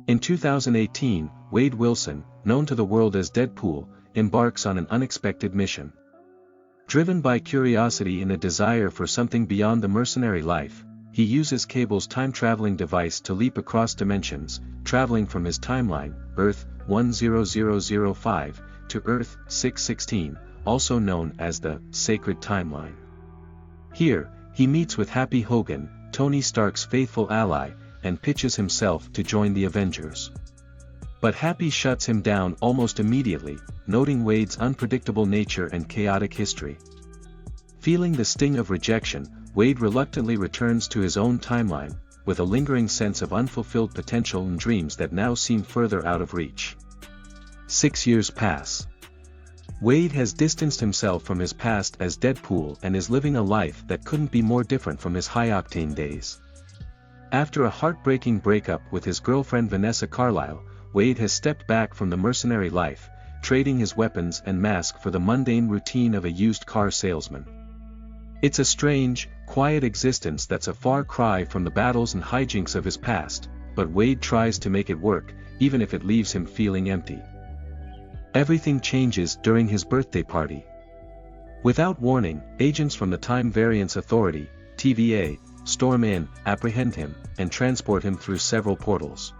In 2018, Wade Wilson, known to the world as Deadpool, embarks on an unexpected mission. Driven by curiosity and a desire for something beyond the mercenary life, he uses Cable's time-traveling device to leap across dimensions, traveling from his timeline, Earth 10005, to Earth 616, also known as the Sacred Timeline. Here, he meets with Happy Hogan, Tony Stark's faithful ally, and pitches himself to join the Avengers. But Happy shuts him down almost immediately, noting Wade's unpredictable nature and chaotic history. Feeling the sting of rejection, Wade reluctantly returns to his own timeline, with a lingering sense of unfulfilled potential and dreams that now seem further out of reach. 6 years pass. Wade has distanced himself from his past as Deadpool and is living a life that couldn't be more different from his high-octane days. After a heartbreaking breakup with his girlfriend Vanessa, Wade has stepped back from the mercenary life, trading his weapons and mask for the mundane routine of a used car salesman. It's a strange, quiet existence that's a far cry from the battles and hijinks of his past, but Wade tries to make it work, even if it leaves him feeling empty. Everything changes during his birthday party. Without warning, agents from the Time Variance Authority, TVA, storm in, apprehend him, and transport him through several portals.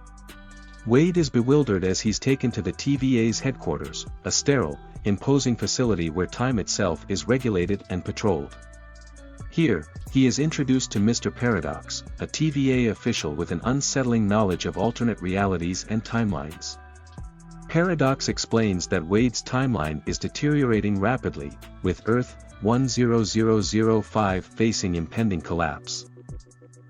Wade is bewildered as he's taken to the TVA's headquarters, a sterile, imposing facility where time itself is regulated and patrolled. Here, he is introduced to Mr. Paradox, a TVA official with an unsettling knowledge of alternate realities and timelines. Paradox explains that Wade's timeline is deteriorating rapidly, with Earth 10005 facing impending collapse.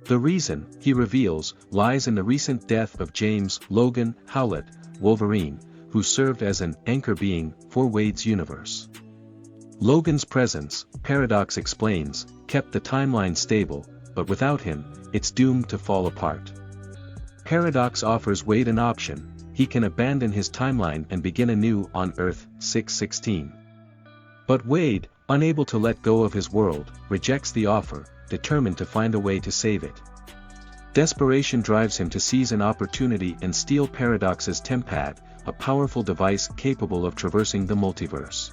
The reason, he reveals, lies in the recent death of James Logan Howlett, Wolverine, who served as an anchor being for Wade's universe. Logan's presence, Paradox explains, kept the timeline stable, but without him, it's doomed to fall apart. Paradox offers Wade an option: he can abandon his timeline and begin anew on Earth 616. But Wade, unable to let go of his world, rejects the offer, determined to find a way to save it. Desperation drives him to seize an opportunity and steal Paradox's Tempad, a powerful device capable of traversing the multiverse.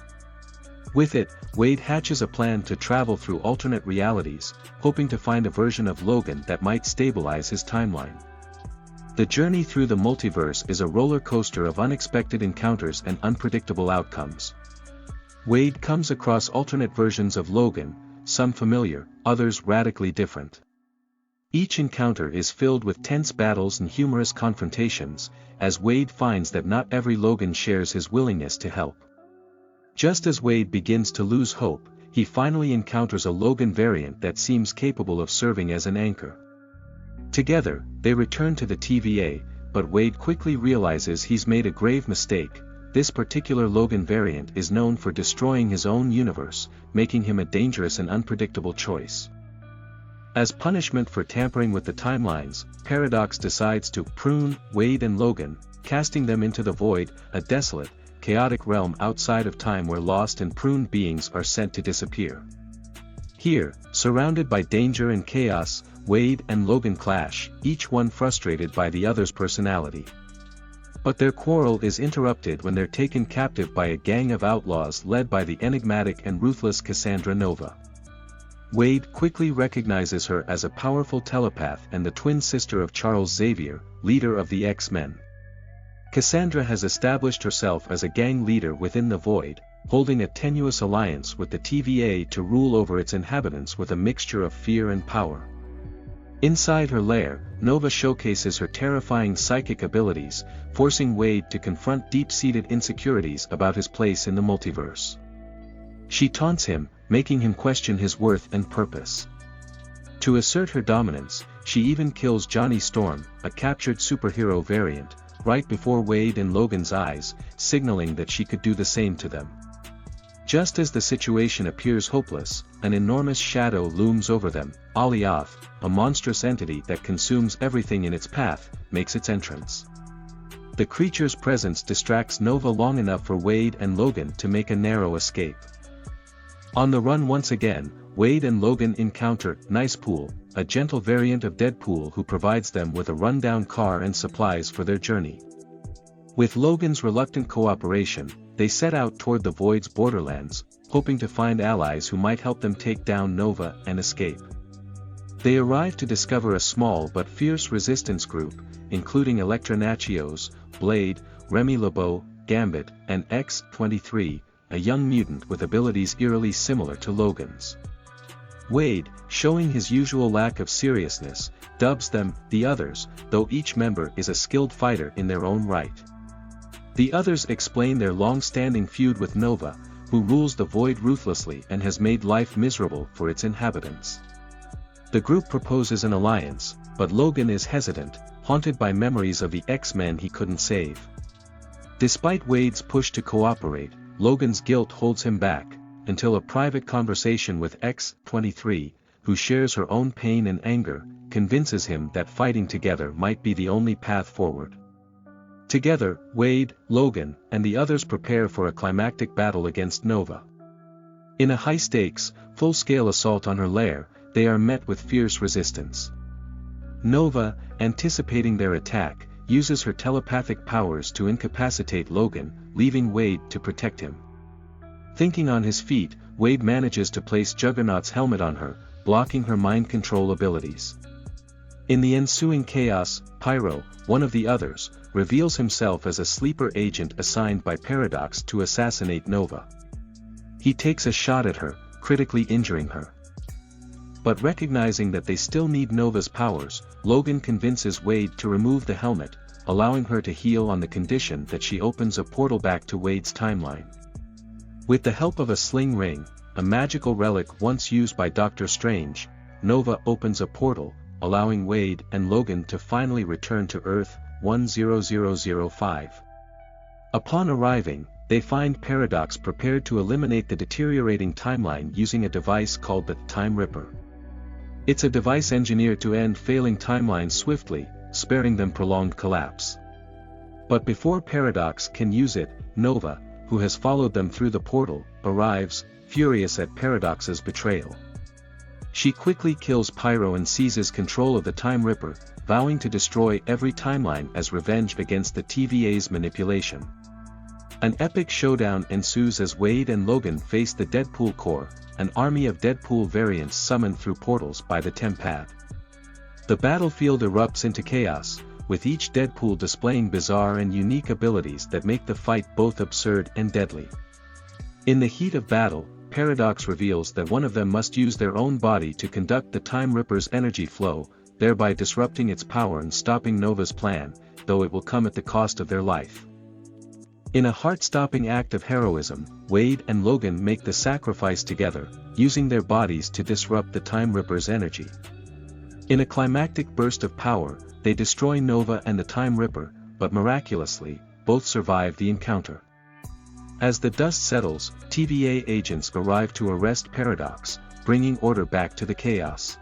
With it, Wade hatches a plan to travel through alternate realities, hoping to find a version of Logan that might stabilize his timeline. The journey through the multiverse is a roller coaster of unexpected encounters and unpredictable outcomes. Wade comes across alternate versions of Logan, some familiar, others radically different. Each encounter is filled with tense battles and humorous confrontations, as Wade finds that not every Logan shares his willingness to help. Just as Wade begins to lose hope, he finally encounters a Logan variant that seems capable of serving as an anchor. Together, they return to the TVA, but Wade quickly realizes he's made a grave mistake. This particular Logan variant is known for destroying his own universe, making him a dangerous and unpredictable choice. As punishment for tampering with the timelines, Paradox decides to prune Wade and Logan, casting them into the void, a desolate, chaotic realm outside of time where lost and pruned beings are sent to disappear. Here, surrounded by danger and chaos, Wade and Logan clash, each one frustrated by the other's personality. But their quarrel is interrupted when they're taken captive by a gang of outlaws led by the enigmatic and ruthless Cassandra Nova. Wade quickly recognizes her as a powerful telepath and the twin sister of Charles Xavier, leader of the X-Men. Cassandra has established herself as a gang leader within the Void, holding a tenuous alliance with the TVA to rule over its inhabitants with a mixture of fear and power. Inside her lair, Nova showcases her terrifying psychic abilities, forcing Wade to confront deep-seated insecurities about his place in the multiverse. She taunts him, making him question his worth and purpose. To assert her dominance, she even kills Johnny Storm, a captured superhero variant, right before Wade and Logan's eyes, signaling that she could do the same to them. Just as the situation appears hopeless, an enormous shadow looms over them. Alioth, a monstrous entity that consumes everything in its path, makes its entrance. The creature's presence distracts Nova long enough for Wade and Logan to make a narrow escape. On the run once again, Wade and Logan encounter Nicepool, a gentle variant of Deadpool who provides them with a rundown car and supplies for their journey. With Logan's reluctant cooperation, they set out toward the Void's borderlands, hoping to find allies who might help them take down Nova and escape. They arrive to discover a small but fierce resistance group, including Electronachios, Blade, Remy LeBeau, Gambit, and X-23, a young mutant with abilities eerily similar to Logan's. Wade, showing his usual lack of seriousness, dubs them the Others, though each member is a skilled fighter in their own right. The Others explain their long-standing feud with Nova, who rules the Void ruthlessly and has made life miserable for its inhabitants. The group proposes an alliance, but Logan is hesitant, haunted by memories of the X-Men he couldn't save. Despite Wade's push to cooperate, Logan's guilt holds him back, until a private conversation with X-23, who shares her own pain and anger, convinces him that fighting together might be the only path forward. Together, Wade, Logan, and the Others prepare for a climactic battle against Nova. In a high-stakes, full-scale assault on her lair, they are met with fierce resistance. Nova, anticipating their attack, uses her telepathic powers to incapacitate Logan, leaving Wade to protect him. Thinking on his feet, Wade manages to place Juggernaut's helmet on her, blocking her mind control abilities. In the ensuing chaos, Pyro, one of the Others, reveals himself as a sleeper agent assigned by Paradox to assassinate Nova. He takes a shot at her, critically injuring her. But recognizing that they still need Nova's powers, Logan convinces Wade to remove the helmet, allowing her to heal on the condition that she opens a portal back to Wade's timeline. With the help of a sling ring, a magical relic once used by Doctor Strange, Nova opens a portal, allowing Wade and Logan to finally return to Earth 10005. Upon arriving, they find Paradox prepared to eliminate the deteriorating timeline using a device called the Time Ripper. It's a device engineered to end failing timelines swiftly, sparing them prolonged collapse. But before Paradox can use it, Nova, who has followed them through the portal, arrives, furious at Paradox's betrayal. She quickly kills Pyro and seizes control of the Time Ripper, vowing to destroy every timeline as revenge against the TVA's manipulation. An epic showdown ensues as Wade and Logan face the Deadpool Corps, an army of Deadpool variants summoned through portals by the Tempad. The battlefield erupts into chaos, with each Deadpool displaying bizarre and unique abilities that make the fight both absurd and deadly. In the heat of battle, Paradox reveals that one of them must use their own body to conduct the Time Ripper's energy flow, thereby disrupting its power and stopping Nova's plan, though it will come at the cost of their life. In a heart-stopping act of heroism, Wade and Logan make the sacrifice together, using their bodies to disrupt the Time Ripper's energy. In a climactic burst of power, they destroy Nova and the Time Ripper, but miraculously, both survive the encounter. As the dust settles, TVA agents arrive to arrest Paradox, bringing order back to the chaos.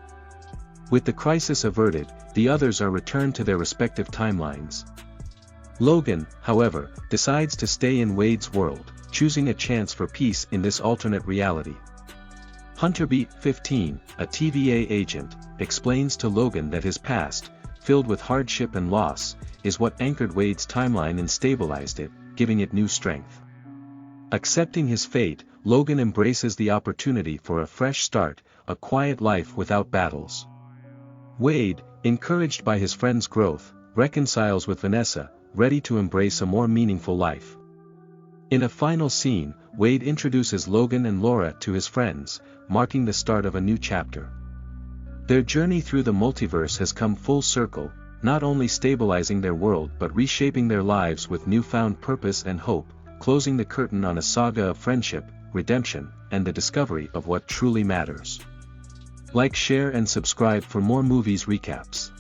With the crisis averted, the Others are returned to their respective timelines. Logan, however, decides to stay in Wade's world, choosing a chance for peace in this alternate reality. Hunterbeat 15, a TVA agent, explains to Logan that his past, filled with hardship and loss, is what anchored Wade's timeline and stabilized it, giving it new strength. Accepting his fate, Logan embraces the opportunity for a fresh start, a quiet life without battles. Wade, encouraged by his friend's growth, reconciles with Vanessa, ready to embrace a more meaningful life. In a final scene, Wade introduces Logan and Laura to his friends, marking the start of a new chapter. Their journey through the multiverse has come full circle, not only stabilizing their world but reshaping their lives with newfound purpose and hope, closing the curtain on a saga of friendship, redemption, and the discovery of what truly matters. Like, share and subscribe for more movies recaps.